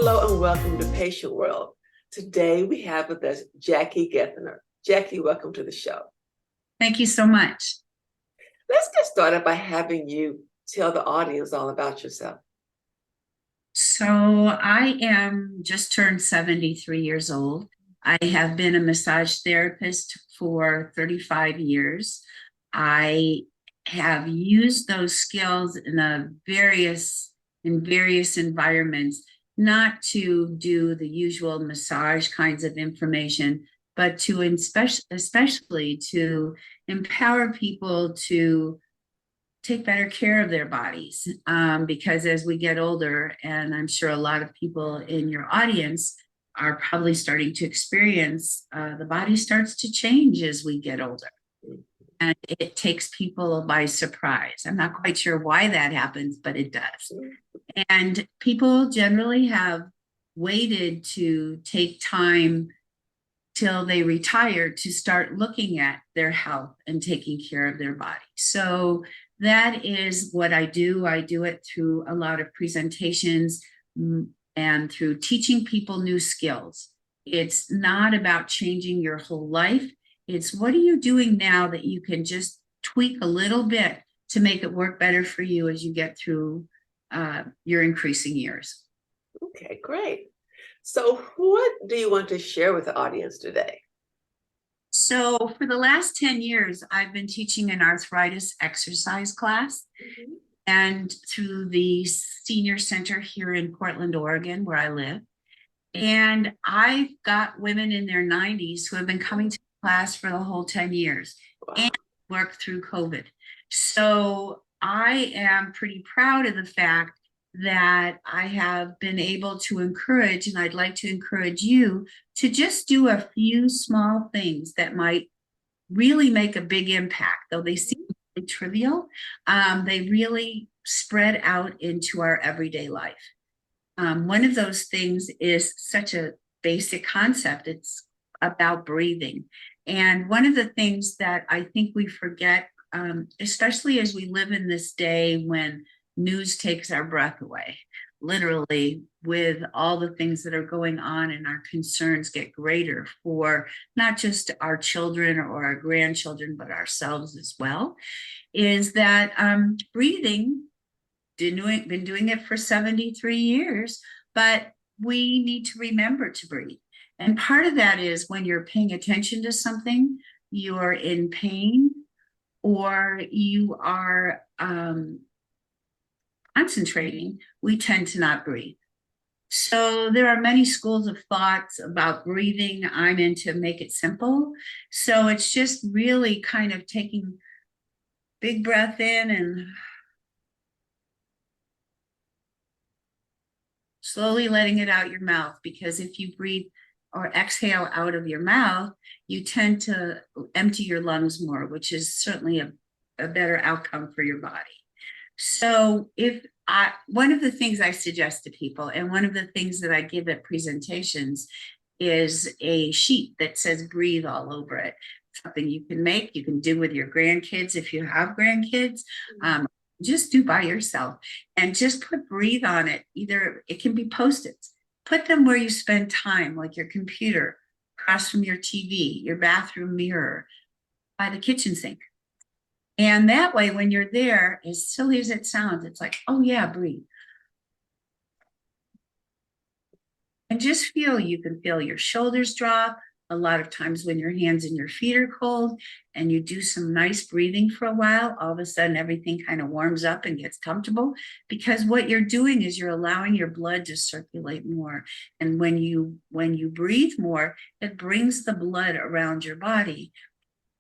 Hello and welcome to Patient World. Today we have with us Jacki Gethner. Jacki, welcome to the show. Thank you so much. Let's get started by having you tell the audience all about yourself. So I am just turned 73 years old. I have been a massage therapist for 35 years. I have used those skills in various environments, not to do the usual massage kinds of information, but to especially to empower people to take better care of their bodies, because as we get older, and I'm sure a lot of people in your audience are probably starting to experience, the body starts to change as we get older. And it takes people by surprise. I'm not quite sure why that happens, but it does. And people generally have waited to take time till they retire to start looking at their health and taking care of their body. So that is what I do. I do it through a lot of presentations and through teaching people new skills. It's not about changing your whole life. It's what are you doing now that you can just tweak a little bit to make it work better for you as you get through your increasing years. Okay, great. So what do you want to share with the audience today? So for the last 10 years, I've been teaching an arthritis exercise class. And through the senior center here in Portland, Oregon, where I live. And I've got women in their 90s who have been coming to the class for the whole 10 years. Wow. And worked through COVID. So I am pretty proud of the fact that I have been able to encourage, and I'd like to encourage you to just do a few small things that might really make a big impact. Though they seem really trivial, they really spread out into our everyday life. One of those things is such a basic concept. It's about breathing. And one of the things that I think we forget, especially as we live in this day when news takes our breath away, literally, with all the things that are going on, and our concerns get greater for not just our children or our grandchildren, but ourselves as well, is that breathing, been doing it for 73 years, but we need to remember to breathe. And part of that is when you're paying attention to something, you're in pain, or you are concentrating, we tend to not breathe. So there are many schools of thoughts about breathing. I'm into make it simple. So it's just really kind of taking big breath in and slowly letting it out your mouth, because if you breathe or exhale out of your mouth, you tend to empty your lungs more, which is certainly a better outcome for your body. So one of the things I suggest to people, and one of the things that I give at presentations, is a sheet that says breathe all over it. Something you can make, you can do with your grandkids if you have grandkids. Just do by yourself and just put breathe on it. Either it can be Post-its. Put them where you spend time, like your computer, across from your TV, your bathroom mirror, by the kitchen sink. And that way, when you're there, as silly as it sounds, it's like, oh yeah, breathe. And just you can feel your shoulders drop. A lot of times when your hands and your feet are cold and you do some nice breathing for a while, all of a sudden everything kind of warms up and gets comfortable, because what you're doing is you're allowing your blood to circulate more. And when you breathe more, it brings the blood around your body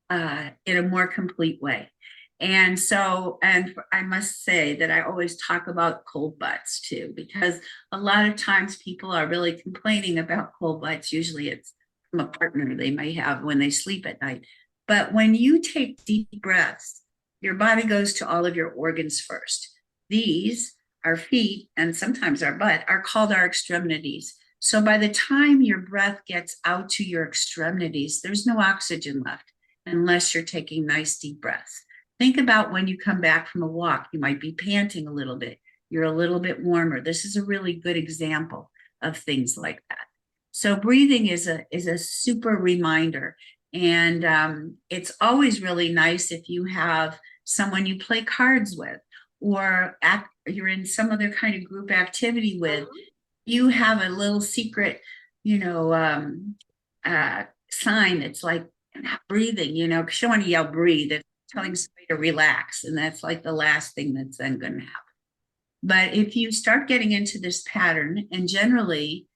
in a more complete way. And I must say that I always talk about cold butts too, because a lot of times people are really complaining about cold butts. Usually it's from a partner they may have when they sleep at night. But when you take deep breaths, your body goes to all of your organs first. These, our feet and sometimes our butt, are called our extremities. So by the time your breath gets out to your extremities, there's no oxygen left unless you're taking nice deep breaths. Think about when you come back from a walk, you might be panting a little bit. You're a little bit warmer. This is a really good example. of things like that. So breathing is a super reminder. And it's always really nice if you have someone you play cards with, or you're in some other kind of group activity with. You have a little secret, sign that's like, not breathing, because you don't want to yell breathe. It's telling somebody to relax. And that's like the last thing that's then going to happen. But if you start getting into this pattern, and generally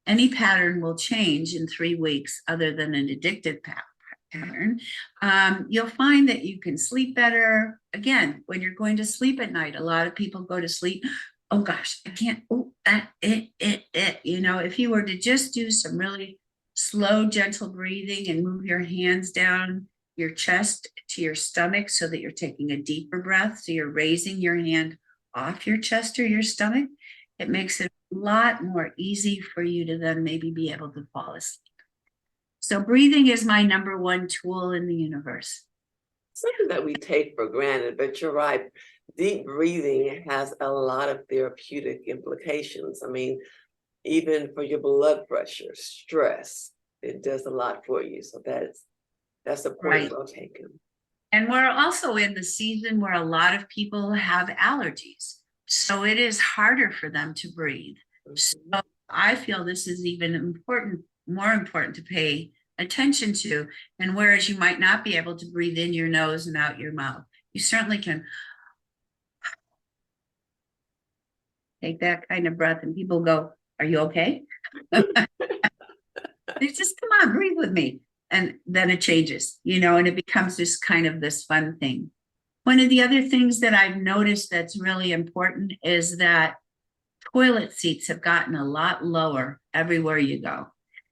any pattern will change in 3 weeks other than an addictive pattern, you'll find that you can sleep better. Again, when you're going to sleep at night, a lot of people go to sleep, oh gosh, I can't, if you were to just do some really slow, gentle breathing and move your hands down your chest to your stomach so that you're taking a deeper breath, so you're raising your hand off your chest or your stomach, it makes it a lot more easy for you to then maybe be able to fall asleep. So breathing is my number one tool in the universe. Something that we take for granted, but you're right. Deep breathing has a lot of therapeutic implications. I mean, even for your blood pressure, stress, it does a lot for you. So that's a point well taken. And we're also in the season where a lot of people have allergies. So it is harder for them to breathe. So I feel this is even more important to pay attention to. And whereas you might not be able to breathe in your nose and out your mouth, you certainly can take that kind of breath, and people go, are you okay? They just, come on, breathe with me. And then it changes, and it becomes just kind of this fun thing. One of the other things that I've noticed that's really important is that toilet seats have gotten a lot lower everywhere you go.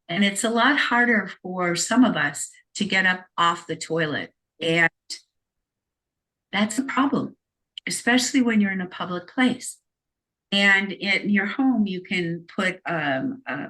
And it's a lot harder for some of us to get up off the toilet. And that's a problem, especially when you're in a public place. And in your home, you can put a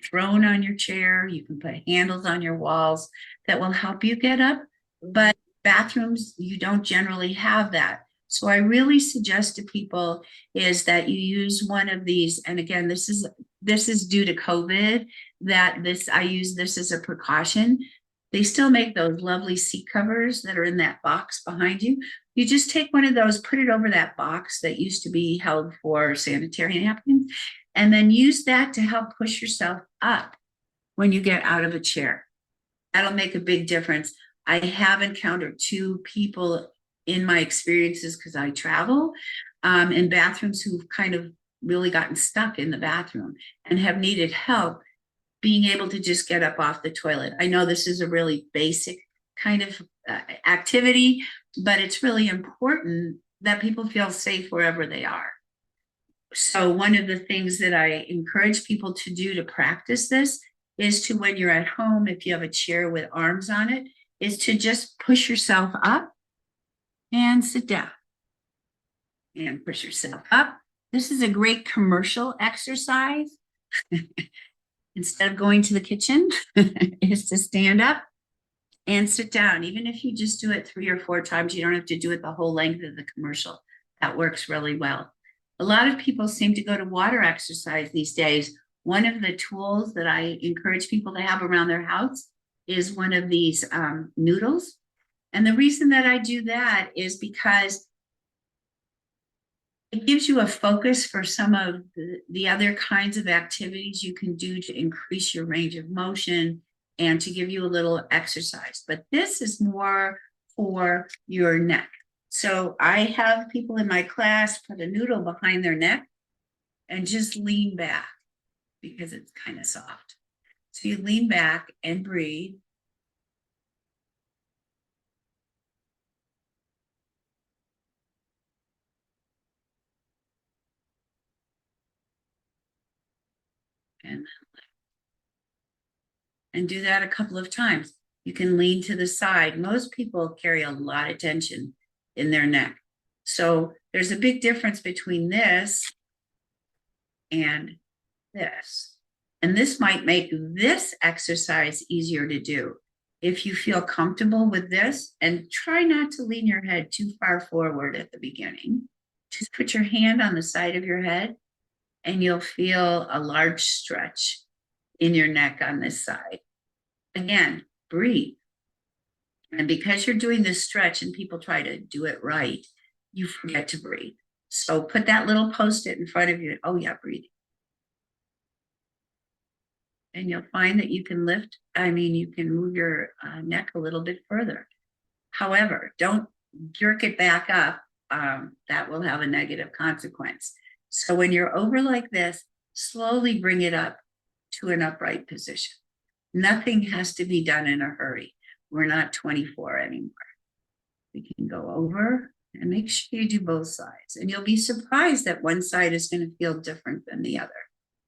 throne on your chair. You can put handles on your walls that will help you get up. But bathrooms, you don't generally have that. So I really suggest to people is that you use one of these. And again, this is due to COVID, that I use this as a precaution. They still make those lovely seat covers that are in that box behind you. You just take one of those, put it over that box that used to be held for sanitary napkins, and then use that to help push yourself up when you get out of a chair. That'll make a big difference. I have encountered 2 people in my experiences, because I travel, in bathrooms who've kind of really gotten stuck in the bathroom and have needed help being able to just get up off the toilet. I know this is a really basic kind of activity, but it's really important that people feel safe wherever they are. So one of the things that I encourage people to do to practice this is to, when you're at home, if you have a chair with arms on it, is to just push yourself up and sit down and push yourself up. This is a great commercial exercise. Instead of going to the kitchen, is to stand up and sit down. Even if you just do it 3 or 4 times, you don't have to do it the whole length of the commercial. That works really well. A lot of people seem to go to water exercise these days. One of the tools that I encourage people to have around their house is one of these noodles. And the reason that I do that is because it gives you a focus for some of the other kinds of activities you can do to increase your range of motion and to give you a little exercise. But this is more for your neck. So I have people in my class put a noodle behind their neck and just lean back because it's kind of soft. So you lean back and breathe. And do that a couple of times. You can lean to the side. Most people carry a lot of tension in their neck. So there's a big difference between this and this. And this might make this exercise easier to do. If you feel comfortable with this, and try not to lean your head too far forward at the beginning. Just put your hand on the side of your head and you'll feel a large stretch in your neck on this side. Again, breathe. And because you're doing this stretch and people try to do it right, you forget to breathe. So put that little Post-it in front of you. Oh yeah, breathe. And you'll find that you can you can move your neck a little bit further. However, don't jerk it back up. That will have a negative consequence. So when you're over like this, slowly bring it up to an upright position. Nothing has to be done in a hurry. We're not 24 anymore. We can go over and make sure you do both sides. And you'll be surprised that one side is going to feel different than the other.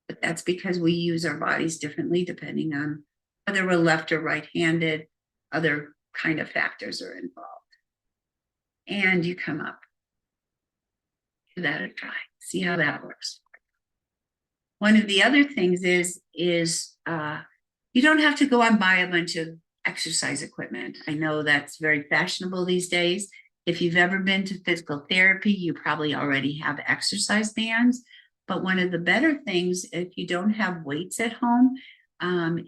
But that's because we use our bodies differently depending on whether we're left or right-handed. Other kind of factors are involved. And you come up. Give that a try. See how that works. One of the other things is you don't have to go and buy a bunch of exercise equipment. I know that's very fashionable these days. If you've ever been to physical therapy, you probably already have exercise bands. But one of the better things, if you don't have weights at home,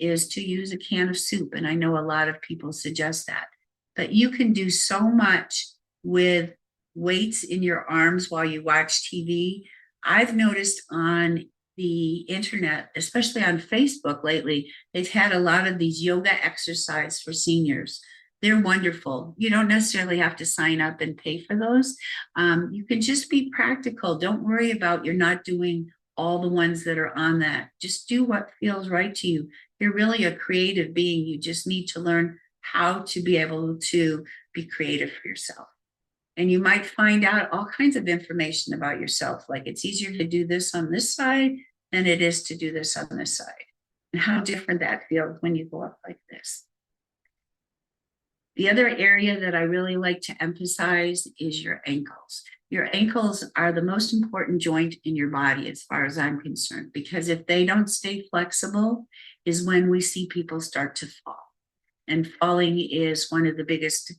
is to use a can of soup. And I know a lot of people suggest that. But you can do so much with weights in your arms while you watch TV. I've noticed on the internet, especially on Facebook lately, they've had a lot of these yoga exercise for seniors. They're wonderful. You don't necessarily have to sign up and pay for those. You can just be practical. Don't worry about you're not doing all the ones that are on that. Just do what feels right to you. You're really a creative being. You just need to learn how to be able to be creative for yourself. And you might find out all kinds of information about yourself, like it's easier to do this on this side than it is to do this on this side, and how different that feels when you go up like this. The other area that I really like to emphasize is your ankles. Your ankles are the most important joint in your body as far as I'm concerned, because if they don't stay flexible is when we see people start to fall. And falling is one of the biggest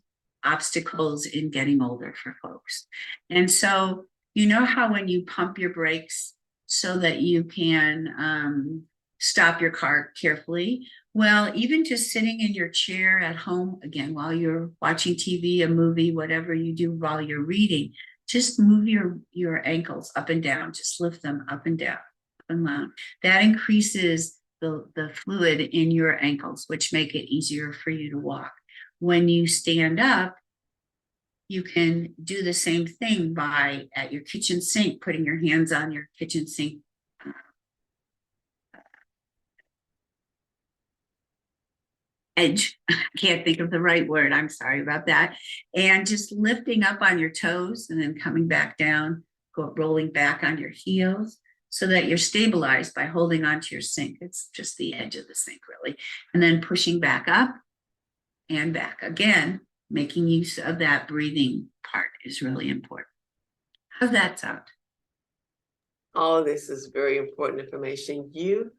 obstacles in getting older for folks. And so, you know how when you pump your brakes so that you can stop your car carefully? Well, even just sitting in your chair at home, again, while you're watching TV, a movie, whatever you do while you're reading, just move your ankles up and down, just lift them up and down, up and down. That increases the fluid in your ankles, which make it easier for you to walk. When you stand up, you can do the same thing by at your kitchen sink, putting your hands on your kitchen sink edge. I can't think of the right word. I'm sorry about that. And just lifting up on your toes and then coming back down, rolling back on your heels so that you're stabilized by holding onto your sink. It's just the edge of the sink, really. And then pushing back up and back. Again, making use of that breathing part is really important. How's that sound? All of this is very important information. You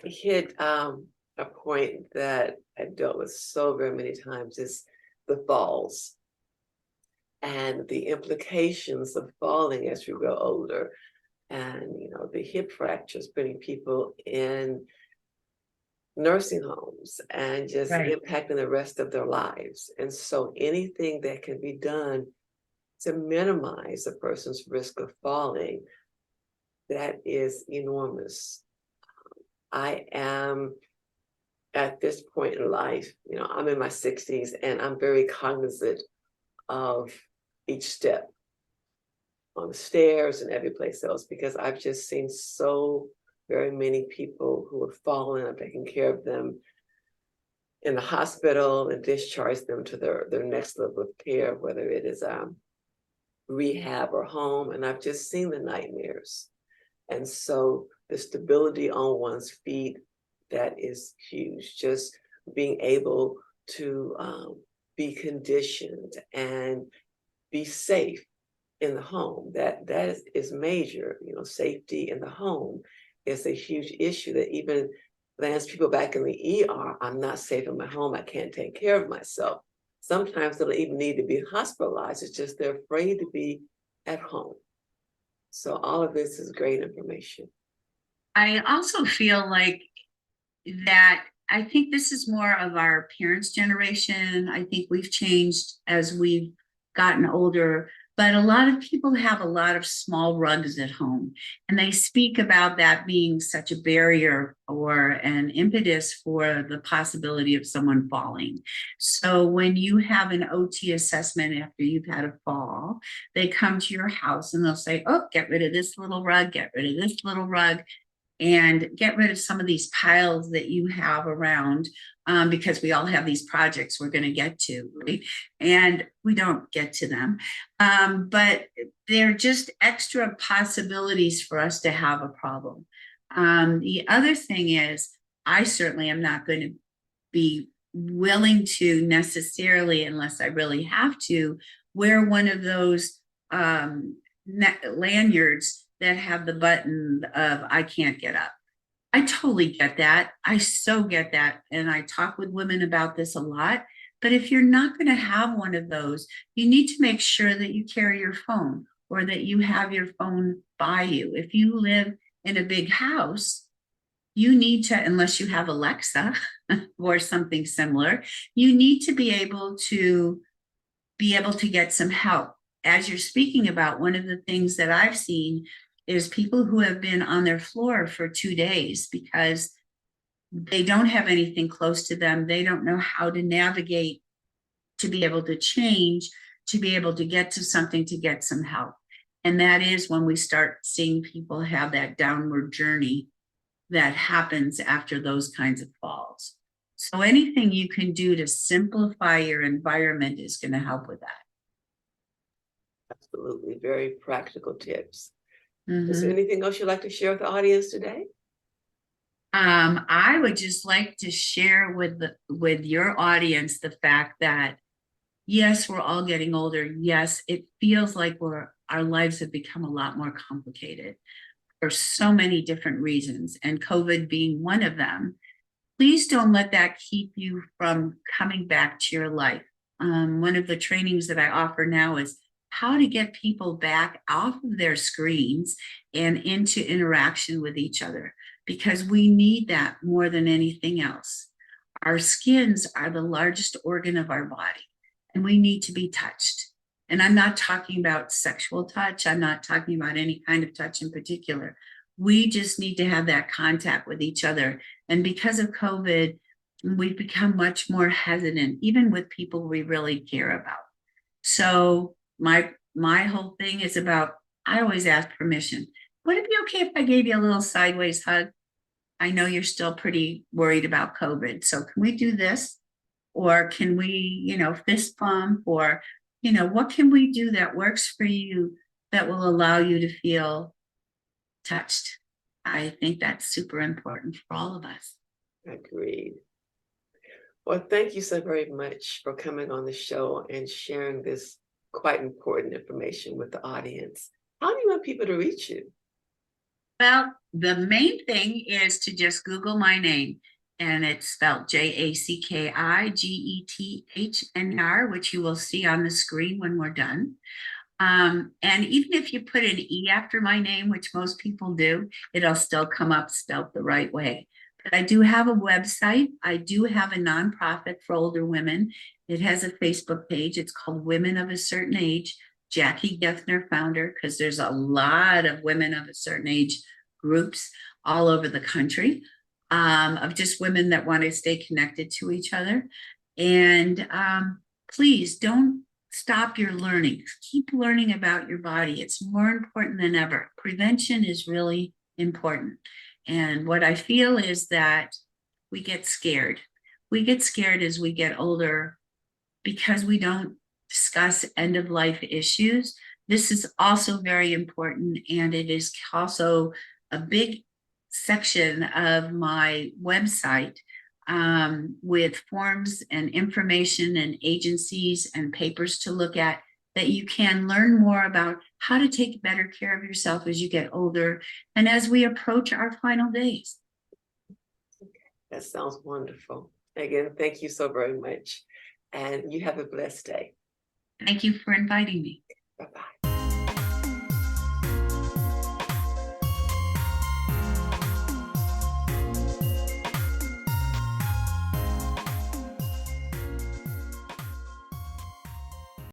hit a point that I've dealt with so very many times, is the falls and the implications of falling as we grow older. And, the hip fractures, putting people in nursing homes and just impacting the rest of their lives. And so anything that can be done to minimize a person's risk of falling, that is enormous. I am at this point in life, I'm in my 60s and I'm very cognizant of each step on the stairs and every place else, because I've just seen so very many people who have fallen. I've taken care of them in the hospital and discharged them to their next level of care, whether it is rehab or home. And I've just seen the nightmares. And so the stability on one's feet, that is huge. Just being able to be conditioned and be safe in the home, that is major. Safety in the home is a huge issue that even lands people back in the ER. I'm not safe in my home. I can't take care of myself. Sometimes they don't even need to be hospitalized. It's just they're afraid to be at home. So all of this is great information. I also feel like that I think this is more of our parents' generation. I think we've changed as we've gotten older, but a lot of people have a lot of small rugs at home, and they speak about that being such a barrier or an impetus for the possibility of someone falling. So when you have an OT assessment after you've had a fall, they come to your house and they'll say, oh, get rid of this little rug, get rid of this little rug, and get rid of some of these piles that you have around, because we all have these projects we're going to get to, right? And we don't get to them. But they're just extra possibilities for us to have a problem. The other thing is, I certainly am not going to be willing to necessarily, unless I really have to, wear one of those lanyards that have the button of I can't get up. I totally get that. I so get that. And I talk with women about this a lot. But if you're not going to have one of those, you need to make sure that you carry your phone or that you have your phone by you. If you live in a big house, you need to, unless you have Alexa or something similar, you need to be able to get some help. As you're speaking about, one of the things that I've seen is people who have been on their floor for 2 days because they don't have anything close to them. They don't know how to navigate to be able to change, to be able to get to something, to get some help. And that is when we start seeing people have that downward journey that happens after those kinds of falls. So anything you can do to simplify your environment is going to help with that. Absolutely. Very practical tips. Mm-hmm. Is there anything else you'd like to share with the audience today? I would just like to share with your audience the fact that yes, we're all getting older. Yes, it feels like our lives have become a lot more complicated for so many different reasons, and COVID being one of them. Please don't let that keep you from coming back to your life. One of the trainings that I offer now is how to get people back off of their screens and into interaction with each other, because we need that more than anything else. Our skins are the largest organ of our body, and we need to be touched. And I'm not talking about sexual touch. I'm not talking about any kind of touch in particular. We just need to have that contact with each other. And because of COVID, we've become much more hesitant, even with people we really care about. So my whole thing is about, I always ask permission. Would it be okay if I gave you a little sideways hug? I know you're still pretty worried about COVID. So can we do this? Or can we, fist bump? Or, what can we do that works for you that will allow you to feel touched? I think that's super important for all of us. Agreed. Well, thank you so very much for coming on the show and sharing this quite important information with the audience. How do you want people to reach you? Well, the main thing is to just Google my name, and it's spelled JACKIGETHNR, which you will see on the screen when we're done. And even if you put an E after my name, which most people do, it'll still come up spelled the right way. But I do have a website. I do have a nonprofit for older women. It has a Facebook page. It's called Women of a Certain Age. Jacki Gethner, founder, because there's a lot of women of a certain age groups all over the country, of just women that want to stay connected to each other. And please don't stop your learning. Keep learning about your body. It's more important than ever. Prevention is really important. And what I feel is that we get scared. We get scared as we get older because we don't discuss end of life issues. This is also very important, and it is also a big section of my website, with forms and information and agencies and papers to look at, that you can learn more about how to take better care of yourself as you get older and as we approach our final days. That sounds wonderful. Again, thank you so very much. And you have a blessed day. Thank you for inviting me. Bye-bye.